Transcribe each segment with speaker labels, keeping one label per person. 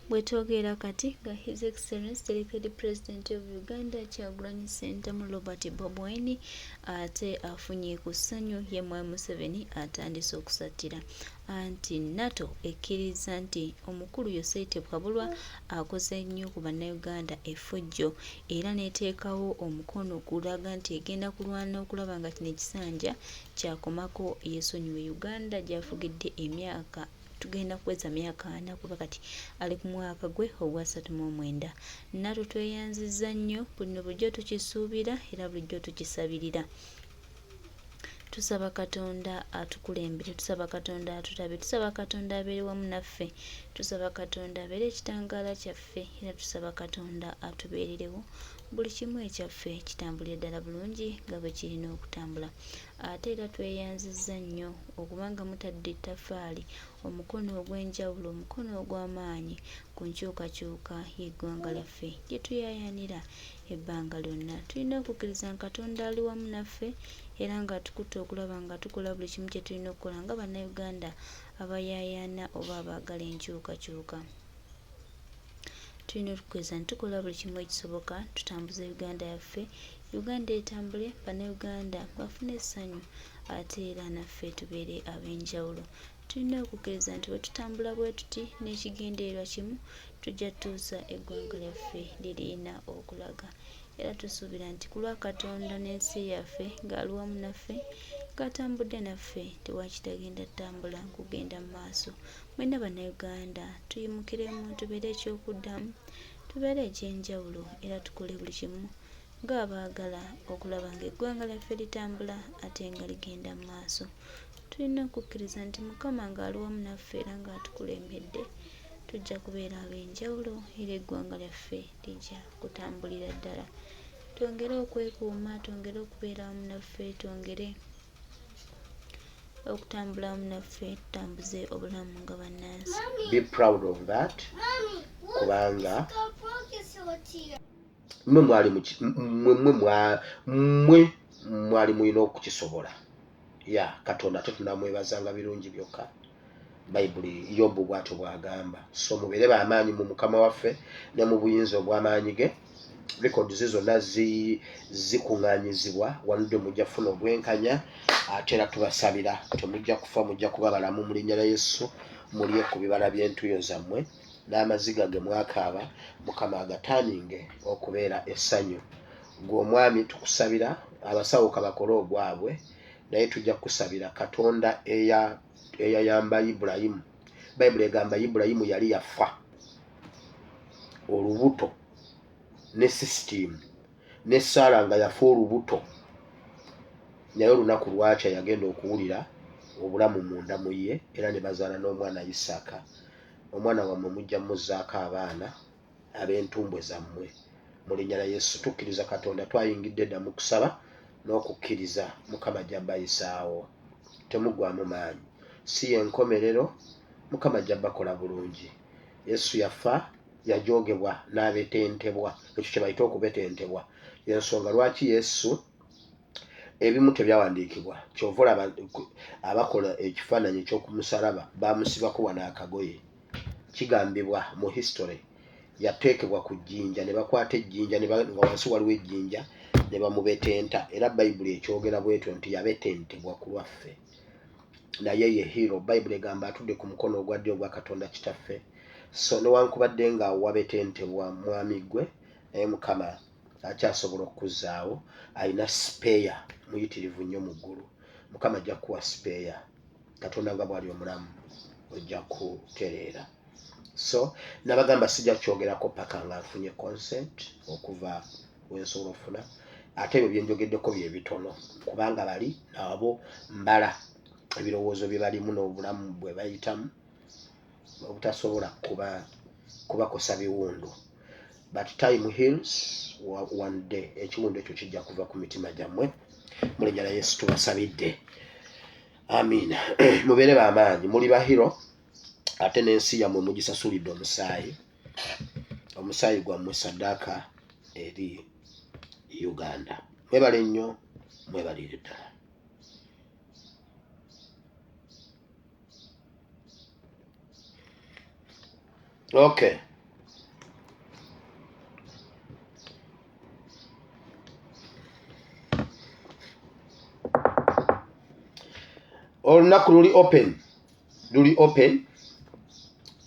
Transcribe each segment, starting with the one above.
Speaker 1: bwetwogera kati nga His Excellency Delegated President of Uganda Kyagulanyi Ssentamu Robert Bob Wine ate afunye ku ssanyu ye Mwami Museveni atandise okusatira anti NATO ekkiriza nti omukulu Yosei Tebwabulwa akoze nnyo ku bannayuganda effujjo era n'eteekawo omukono gulaga nti egenda kulwana okulaba nga kino ekisanja kyakomako yeesonyiwe Uganda gy'afugidde emyaka tugenda kuweza myaka 4 kuba kati ali ku mwaka gwe ogwa 39. NATO tweyanzizza nnyo buno bulijjo tukisuubira era bulijjo tukisabirira. Tusaba Katonda atukulembere, tusaba Katonda atutabe, tusaba Katonda abeere wamu naffe, tusaba Katonda abeere ekitangaala kyaffe era tusaba Katonda atubeererewo buli kimu ekyaffe kitambulire ddala bulungi nga bwe kirina okutambula. Ate era tweyanzizza nnyo okubanga mutadde ettaffaali omukono ogw'enjawulo, omukono ogw'amaanyi ku nkyukakyuka y'eggwanga lyaffe gye tuyaayaanira ebbanga lyonna. Tulina okukkiriza Katonda ali wamu naffe era nga tukutte okulaba nga tukola buli kimu kye tulina okukola nga bannayuganda abayaayaana oba abaagala enkyukakyuka. Tulina okukkiriza nti tukola buli kimu ekisoboka tutambuze Uganda yaffe, Uganda etambule, bannayuganda bafune essanyu ate era naffe tubeere ab'enjawulo. Tulina okukkiriza nti bwe tutambula bwe tuti n'ekigendererwa kimu tujja tutuusa eggwanga lyaffe lirina okulaga. Era tusuubira nti ku lwa Katonda n'ensi yaffe ng'ali wamu naffe ng'atambudde naffe tewakitagenda ttambula kugenda mu maaso. Mwena bannayuganda tuyimukiremu tubeere ekyokuddamu, tubeere ekyenjawulo era tukole buli kimu ng'abaagala okulaba ng'eggwanga lyaffe litambula ate nga ligenda mu maaso. Tulina okukkiriza nti Mukama ng'ali wamu naffe era ng'atukulembedde tujja kubeera ab'enjawulo era eggwanga lyaffe lijja kutambulira ddala. Twongere okwekuuma, twongere okubeera wamu naffe, twongere okutambula wamu naffe, tutambuze obulamu nga bannansi.
Speaker 2: Be proud of that. Kubanga mwe mwali mulina okukisobola. Katonda ate tunamwebazanga birungi byokka. Bayibuli Yobu bw'atyo bw'agamba. So mubeere b'amaanyi mu Mukama waffe ne mu buyinza obw'amaanyi ge. Records zonna zikuŋŋaanyizibwa wanudde mujja kufuna obwenkanya ate era tubasabira temujja kufa, mujja kuba balamu mu linnya lya Yesu, mulye ku bibala by'entuuyo zammwe n'amaziga ge mwakaaba Mukama agataaninge okubeera essanyu. Gwe omwami tukusabira, abasawo kabakole ogwabwe, naye tujja kusabira Katonda eyayamba Ibulayimu. Bayibuli egamba Ibulayimu yali yafa olubuto ne system ne Saara nga yafa olubuto, naye olunaku lwakya yagenda okuwulira obulamu munda mu ye era ne bazaala n'omwana Isaaka. Omwana wammwe mujja muzzaako abaana ab'entumbwe zammwe mu linnya lya Yesu. Tukkiriza Katonda twayingidde dda mu kusaba n'okukkiriza Mukama ajja bayisaawo. Temuggwaamu maanyi, si y'enkomerero, Mukama ajja bakola bulungi. Yesu yafa, yajoogebwa n'abetentebwa, ekyo kye bayita okubetentebwa. Y'ensonga lwaki Yesu ebimu tebyawandiikibwa. Kyova olaba abakola ekifaananyi eky'okumusalaba baamusibako wanaakagoye. Kigambibwa mu history yateekebwa ku jjinja ne bakwata ejjinja nga wansi waliwo ejjinja ne bamubetenta, era Bayibuli ekyogera bwetyo nti yabetentebwa ku lwaffe. Naye ye hero. Bayibuli egamba atudde ku mukono ogwa ddyo ogwa Katonda Kitaffe. So newankubadde nga wabetentebwa mwami gwe, naye Mukama akyasobola okukuzzaawo. Alina spare muyitirivu nnyo mu ggulu. Mukama ajja kuwa spare. Katonda nga bw'ali omulamu ojja kutereera. So nabagamba sijja kyogerako paka nga nfunye consent okuva wensobola okufuna. Ate ebyo byenjogeddeko bye bitono kubanga bali nabo mbala ebirowoozo bye balimu n'obulamu bwe bayitamu obutasobola kubakosa biwundu. But time heals one day. Ekiwundu ekyo kijja kuva ku mitima gyammwe mu linnya lya Yesu tubasabidde. Amiina. Mubeere b'amaanyi, muli bahiro ate n'ensi yammwe mugisasulidde omusaayi. Omusaayi gwammwe saddaaka eri Uganda. Mwebale nnyo, mwebalire ddala. Okay. olunaku luli open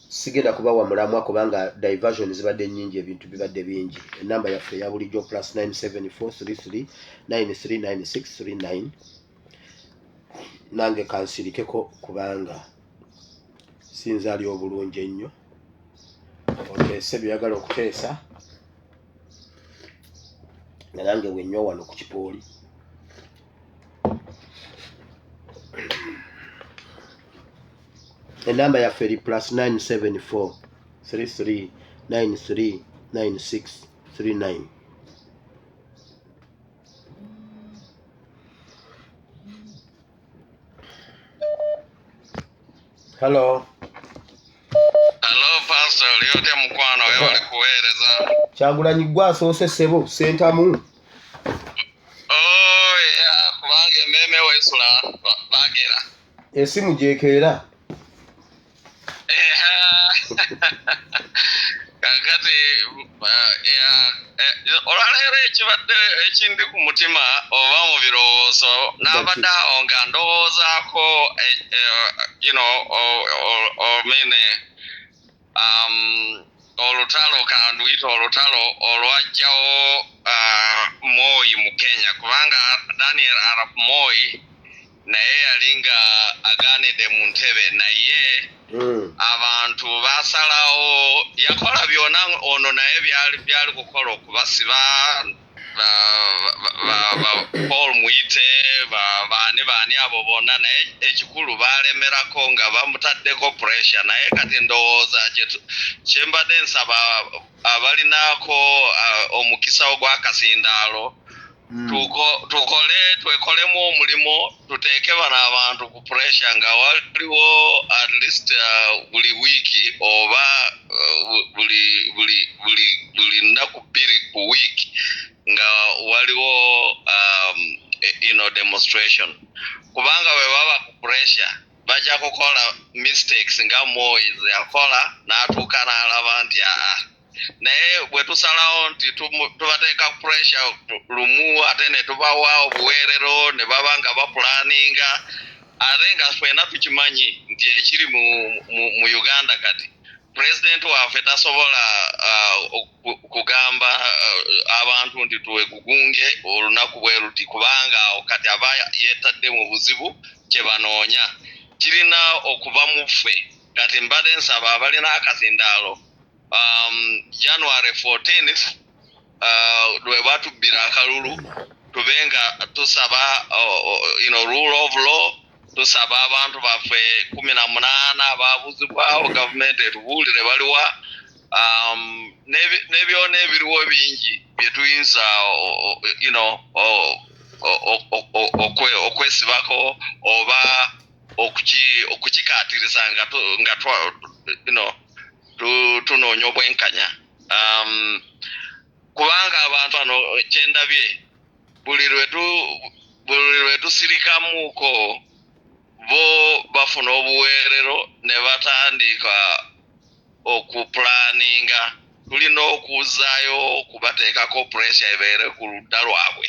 Speaker 2: sigenda kubawa mulamwa kubanga diversion zibadde nnyingi ebintu bibadde bingi. Enamba yaffe ya bulijjo +97433939639 nange kansirikeko kubanga sinzaali obulungi ennyo oteese byagala okuteesa nange wennywa wano ku kipooli. Enamba yaffe eri +97433939639. Hello
Speaker 3: Pastor, lyote mukwano wewe walikuweereza.
Speaker 2: Kyagulanyi gwe asoose ssebo sentamu.
Speaker 3: Kubange meme wesula bagera.
Speaker 2: Esimu gyekeera.
Speaker 3: Kakati olwaleero ekibadde ekindi ku mutima oba mu birowoozo n'abadde awo nga ndowoozaako olutalo kanduyita olutalo olwajjawo Moi mu Kenya kubanga Daniel Arap Moi naye yali nga agaanidde mu ntebe naye abantu basalawo yakola byonna ono naye byali kukola okubasiba Paul Muite baani abo bonna naye ekikulu balemerako nga bamutaddeko pressure naye kati ndowooza kyembadde nsaba abalinaako omukisa ogw'akasindaalo twekolemu omulimo tuteeke bano abantu ku pressure nga waliwo at least buli wiiki oba buli nnaku bbiri ku wiiki nga waliwo demonstration kubanga bwe baba ku pressure bajja kukola mistakes nga Moi yakola n'atuuka n'alaba nti naye bwe tusalawo nti tubateeka pressure lumu ate ne tubawa obuweerero ne baba nga bapulaninga ate nga ffenna tukimanyi nti ekiri mu Uganda kati President waffe tasobola kugamba abantu nti tuwegugunge olunaku bwe luti kubanga awo kati aba yeetadde mu buzibu kye banoonya kirina okuva mu ffe kati mbadde nsaba abalina akazindaalo January 14th lwe batubbira akalulu tubenga tusaba rule of law tusaba abantu baffe 18 ababuzibwawo gavumenti etubuulire baliwa n'ebyona ebiriwo bingi bye tuyinza okwesibako oba okukikaatiriza nga tunoonya obwenkanya kubanga abantu bano kyendabye buli lwe tusirikamuuko bo bafuna obuweerero ne batandika okupulaninga tulina okuzzaayo okubateekako pressure ebeere ku ludda lwabwe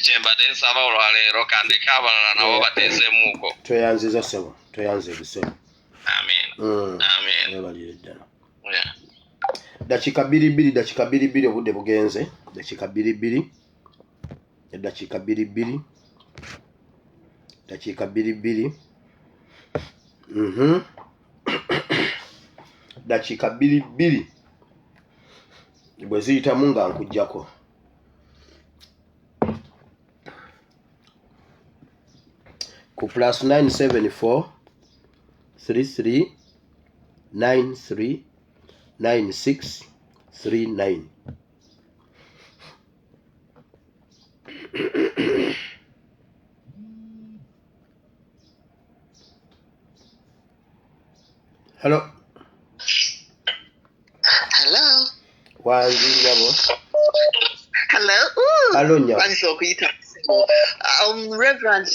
Speaker 3: kyembadde nsaba olwaleero kandeke abalala nabo bateesemuuko.
Speaker 2: Tweyanziza ssebo tweyanze ebisebo.
Speaker 3: Amen.
Speaker 2: Ebalire ddala. Dakiika bbiri obudde bugenze. Dakiika bbiri. Dakiika bbiri bwe ziyitamu nga nkujjako. Ku +97433939639. Hello. Wanzingabo. Hello nya.
Speaker 4: Reverend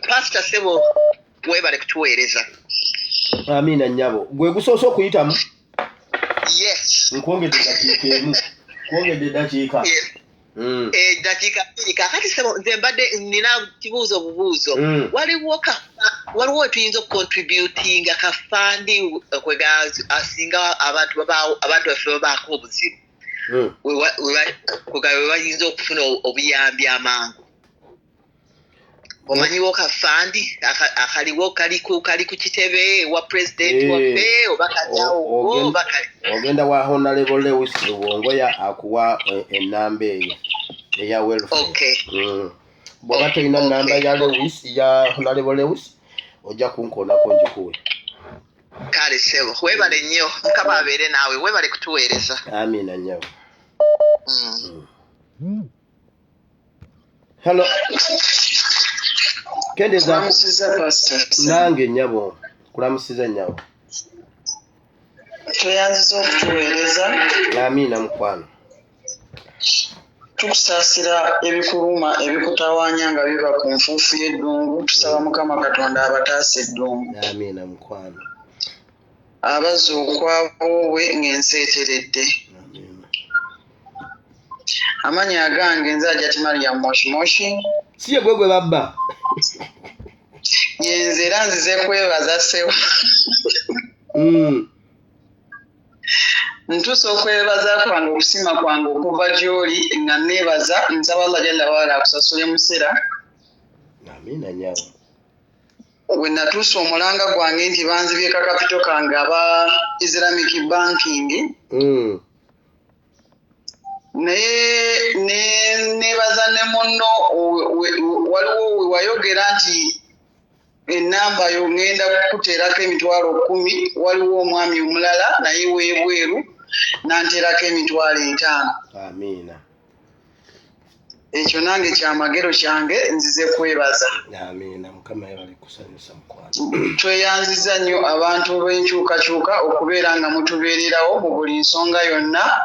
Speaker 4: Pastor Sebo webale kutuweereza.
Speaker 2: Amina nnyabo. Gwe gusoose okuyitamu?
Speaker 4: Yes.
Speaker 2: Nkwongedde dakiika emu. Kwongedde dakiika.
Speaker 4: Yes. Dakiika 2 kakati sebo nze mbadde nina kibuuzo bubuuzo waliwo tuyinza okucontributinga kafandi asinga abantu baffe babaako obuzibu we bayinza okufuna obuyambi amangu omanyiwo kafandi akaliwo kali ku kitebe wa president waffe oba kalyawo
Speaker 2: ogenda wa Honorable Lewis Luwongoya akuwa ennamba eyo eya welfare. Bw'oba tolina nnamba ya Lewis ya Honorable Lewis ojja kunkoonako njikuwe.
Speaker 4: Kale sebo webale nnyo mukama abeere naawe webale kutuweereza.
Speaker 2: Amina nnyo. Hello. Kendeza nange nnyabo kulamusiza nnyabo.
Speaker 5: Tweyanziza okutuweereza.
Speaker 2: Amina mukwano.
Speaker 5: Tukusaasira ebikuluma ebikutawaanya nga biva ku nfuufu y'eddungu tusaba Mukama Katonda abataasa eddungu.
Speaker 2: Amina mukwano.
Speaker 5: Abazza okwabwe ng'ensi eteredde. Amannya agange nze Ajati Mariam Moshimoshi.
Speaker 2: Si ye gwe babba.
Speaker 5: Yenze era nzize kwebaza ssebo. Ntuusa okwebaza kwange okusima kwange okuva gy'oli nga neebaza nsaba Allah Jalla waala akusasule musera.
Speaker 2: Amina nyawo.
Speaker 5: We natuusa omulanga gwange nti banzibye kakapito kange aba Islamic Banking. Naye neebaza ne munno waliwo we wayogera nti ennamba yo ngenda kukuteerako emitwalo 10 waliwo omwami omulala naye weebweru nanteerako emitwalo 5.
Speaker 2: Amina.
Speaker 5: Ekyo nange kyamagero kyange nzize kwebaza.
Speaker 2: Amina. Mukama yebale kusanyusa mukwano.
Speaker 5: Tweyanziza nnyo abantu b'enkyukakyuka okubeera nga mutubeererawo mu buli nsonga yonna.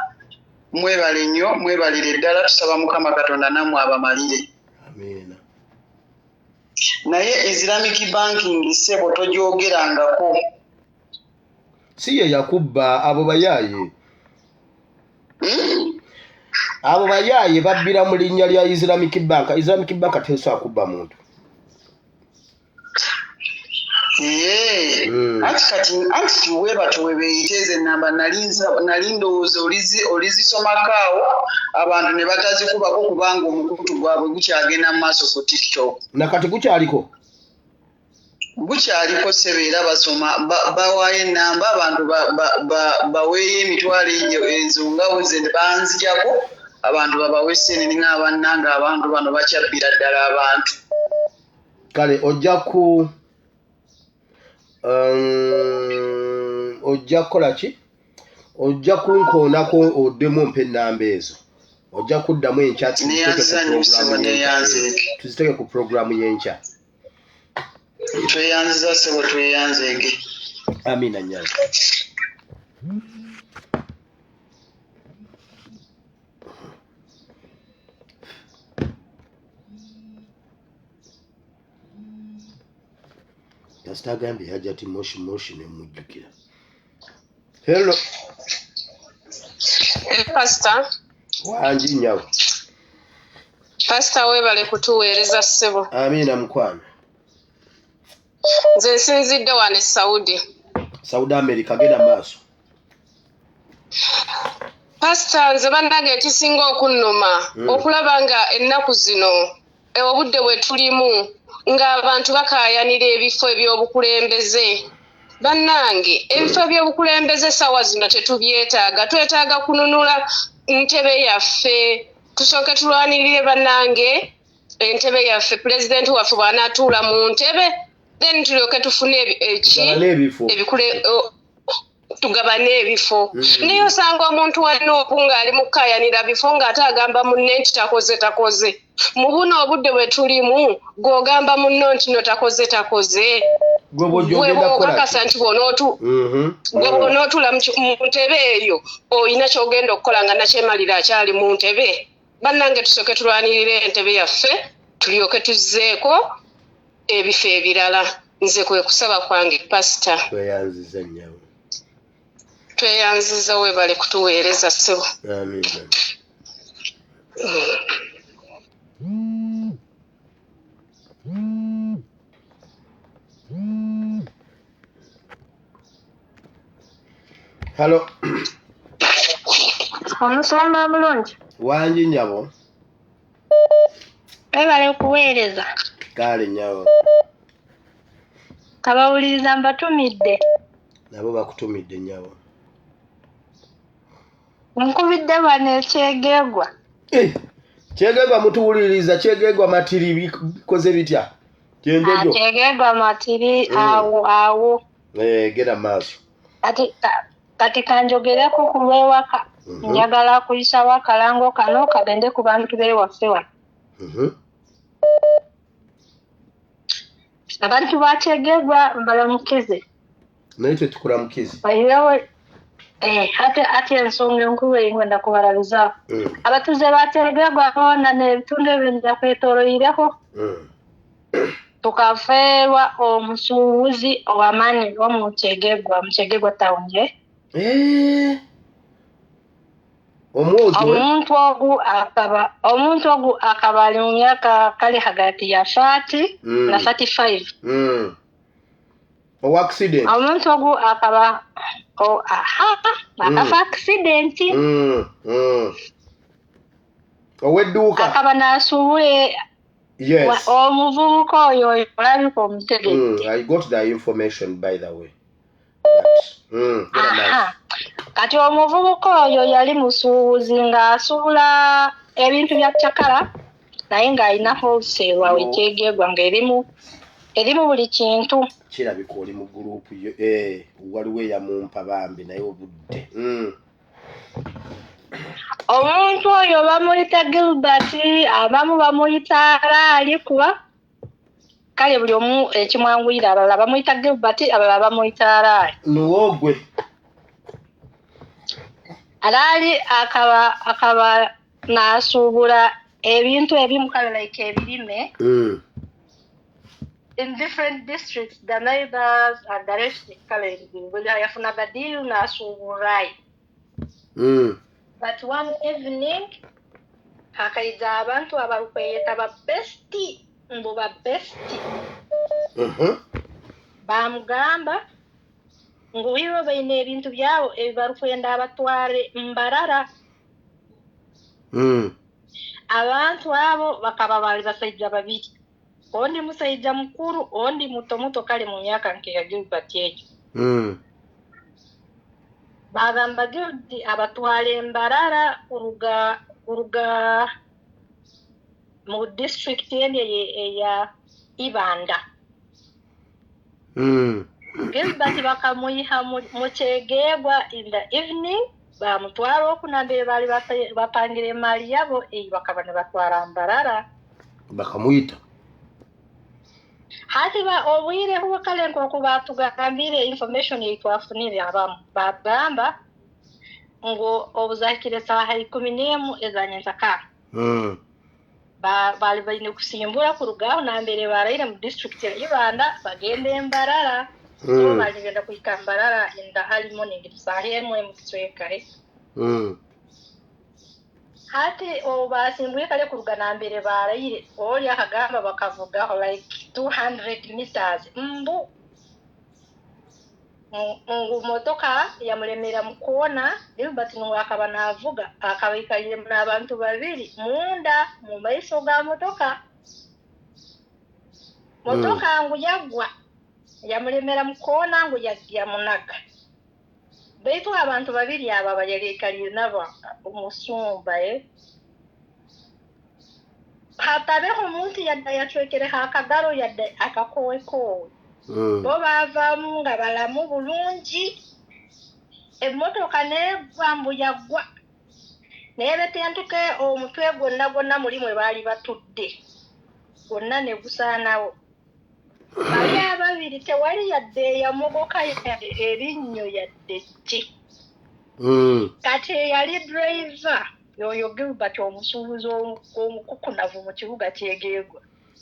Speaker 5: Mwebale nnyo mwebalire ddala tusaba Mukama Katonda nammwe abamalire.
Speaker 2: Amina.
Speaker 5: Naye Islamic Banking ssebo togyogerangako.
Speaker 2: Si ye yakubba abo bayaaye. Abo bayaaye babbira mu linnya lya Islamic Bank. Islamic Bank tesobola kubba muntu.
Speaker 5: Anti webatuwe beeyiteeze ennamba nali ndowooza olizisomakaawo abantu ne batazikubako kubanga omukutu gwabwe gukyagenda mu maaso ku TikTok.
Speaker 2: Nakati gukyaliko?
Speaker 5: Gukyaliko sebeera basoma bawaayo ennamba abantu baweeyo emitwalo ezo nga bwe banzijako abantu babawe ssenene ng'abannanga abantu bano bakyabbira ddala abantu.
Speaker 2: Kale ojja kukola ki? Ojja kunkoonako oddemu mpa ennamba ezo. Ojja kuddamu enkya tuziteke ku programu y'enkya.
Speaker 5: Tweyanziza ssebo tweyanzeege.
Speaker 2: Amina nnyana. Kasita agambye Hajati Moshi ne mujjukira. Hello.
Speaker 6: Pastor.
Speaker 2: Wangi nyawo.
Speaker 6: Pastor webale kutuweereza ssebo.
Speaker 2: Amina mukwano.
Speaker 6: Nze nsinzidde wano
Speaker 2: Saudi America genda maaso.
Speaker 6: Pastor nze bannage ekisinga okunnuma okulaba nga ennaku zino obudde bwe tulimu ng'abantu bakaayanira ebifo eby'obukulembeze. Bannange ebifo by'obukulembeze sawa zino tetubyetaaga. Twetaaga kununula ntebe yaffe tusooke tulwanirire bannange entebe yaffe pulezidenti waffe bw'anaatuula mu ntebe then tulyoke tufune tugabane ebifo. Naye osanga omuntu wanoopu ng'ali mu kukayanira bifo ng'ate agamba munne nti takoze. Mu buno obudde bwe tulimu gw'ogamba munno nti no takoze. Gwe okakasa nti bw'onootuula mu ntebe eyo oyina ky'ogenda okukola nga nakyemalira akyali mu ntebe. Bannange tusooke tulwanirire entebe yaffe tulyoke tuzzeeko ebifo ebirala. Nze kwe kusaba kwange pasita.
Speaker 2: Tweyanziza nnyawo.
Speaker 6: Tweyanziza webale kutuweereza ssebo.
Speaker 2: Amina. Hello.
Speaker 7: Omusomba bulungi.
Speaker 2: Wanji nyabo.
Speaker 7: Ebale kuweereza.
Speaker 2: Kale nyabo.
Speaker 7: Kabawuliriza mbatumidde.
Speaker 2: Nabo bakutumidde nyabo.
Speaker 7: Nkubidde bano ekyegeegwa.
Speaker 2: Kyegeegwa mutuwuliriza, kyegeegwa matiri bikoze bitya? Kyenjojo.
Speaker 7: Kyegeegwa matiri awo.
Speaker 2: Gera maaso.
Speaker 7: Kati kanjogereko ku lw'ewaka. Njagala kuyisa wakalango kano kagende ku bantu b'ewaffe wano. Abantu ba Kyegeegwa mbalamukize.
Speaker 2: Naye twe tukulamukize.
Speaker 7: Bayirewe ate ensonga enkulu eyingwenda kubalabizaako. Abatuuze ba Kyegeegwa boona n'ebitundu ebirala kwetooloireko. Tukafeerwa omusuubuzi ow'amaanyi mu Kyegeegwa town. Omuntu ogu akaba ali mu myaka kali hagati ya 30 na 35.
Speaker 2: Accident.
Speaker 7: Omuntu ogu akaba akafa accident.
Speaker 2: Owedduuka.
Speaker 7: Akaba n'asuubula.
Speaker 2: Yes.
Speaker 7: Omuvubuka oyo olabika omutegedde.
Speaker 2: I got the information by the way.
Speaker 7: Kati omuvubuka oyo yali musuubuzi ng'asuubula ebintu bya cakala naye ng'alinaho obuseerwa w'Ekyegeegwa ng'erimu buli kintu.
Speaker 2: Kirabika oli mu gurupu yo waliwo eyamumpa bambi naye obudde.
Speaker 7: Omuntu oyo bamuyita Gilbert, abamu bamuyita Alaali kuba kale buli omu ekimwanguyira, abalala bamuyita Gilbert, abalala bamuyita Alaali.
Speaker 2: Nuwogwe.
Speaker 7: Alaali akaba n'asuubula ebintu ebimu kale like ebirime. In different districts, the neighbors and the rest kale yafunaga deal n'asuubulayo. But one evening, hakaija abantu abarukweyeta babesti, mbu babesti. Bamugamba, ngu ibo baine ebintu byabo ebibarukwenda abatware Mbarara. Abantu abo bakaba bali basajja babiri. Ondi musajja mukuru, ondi muto kale mu myaka nke ya Gilbert ekyo. Bagamba Gilbert abatwale Mbarara kuruga mu district ya Ibanda. Gilbert bakamuyiha mu Kyegeegwa in the evening, bamutwala okunambere bali bapangire emali yabo bakaba ne batwala Mbarara.
Speaker 2: Bakamuyita.
Speaker 7: Hati obwire huwa kale nk'oku batugambire information yitwafunire abamu bagamba ngo obuzakire saha 11 ezanyenza kara. Bali baine kusimbura kurugaho nambere baraire mu district ya Ibanda bagende Mbarara. So bali genda kuika Mbarara in the early morning saha emwe mutweka. Hati basimbuye kale kuruga nambere baraire oli akagamba bakavugaho like 200 meters. Motoka yamulemera mukona Gilbert ngo akaba navuga akabikalire n'abantu babiri munda mu maiso ga motoka. Motoka ngo yagwa yamulemera mukona ngo yagiya munaga. Baitu abantu babiri aba bayerekalire nabo umusumba hatabeho umuntu yacwekere hakagaro yadde akakowekowe. Bo bavamu nga balamu bulungi emotoka nevambu yagwa nebetentuke omutwe gwonna mulimu bali batudde gwonna ne gusaanawo. Bali ababiri tewali yadde yamogoka erinnyo yadde ki. Kati yali driver yoyo Gilbert omusuubuzi omukukunavu mu kibuga Kyegeegwa.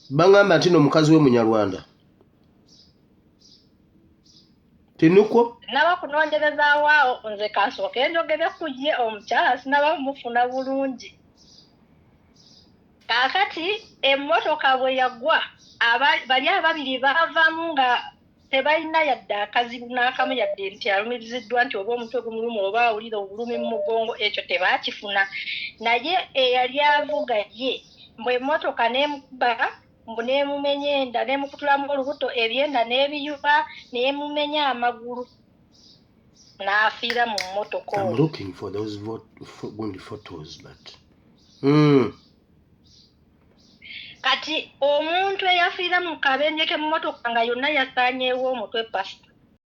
Speaker 2: Bangamba nti n'omukazi we Munyarwanda. Tinuko?
Speaker 7: Naba kunoonyereza waawo nze kasooka enjogere kujje omukyala sinaba mufuna bulungi. Kaakati emmotoka bwe yagwa bali ababiri baavamu nga tebalina yadde akazibu n'akamu yadde nti alumiriziddwa nti oba omutwe gumuluma oba awulira obulumi mu mugongo ekyo tebaakifuna naye eyali avuga ye mbwe emmotoka n'emukuba mbu n'emumenya enda n'emukutulamu olubuto ebyenda n'ebiyuba n'emumenya amagulu n'afiira mu mmotoka.
Speaker 2: I'm looking for those photos but
Speaker 7: kati omuntu eyafiira mu kabenje k'emmotoka nga yonna yasaanyeewo omutwe pasita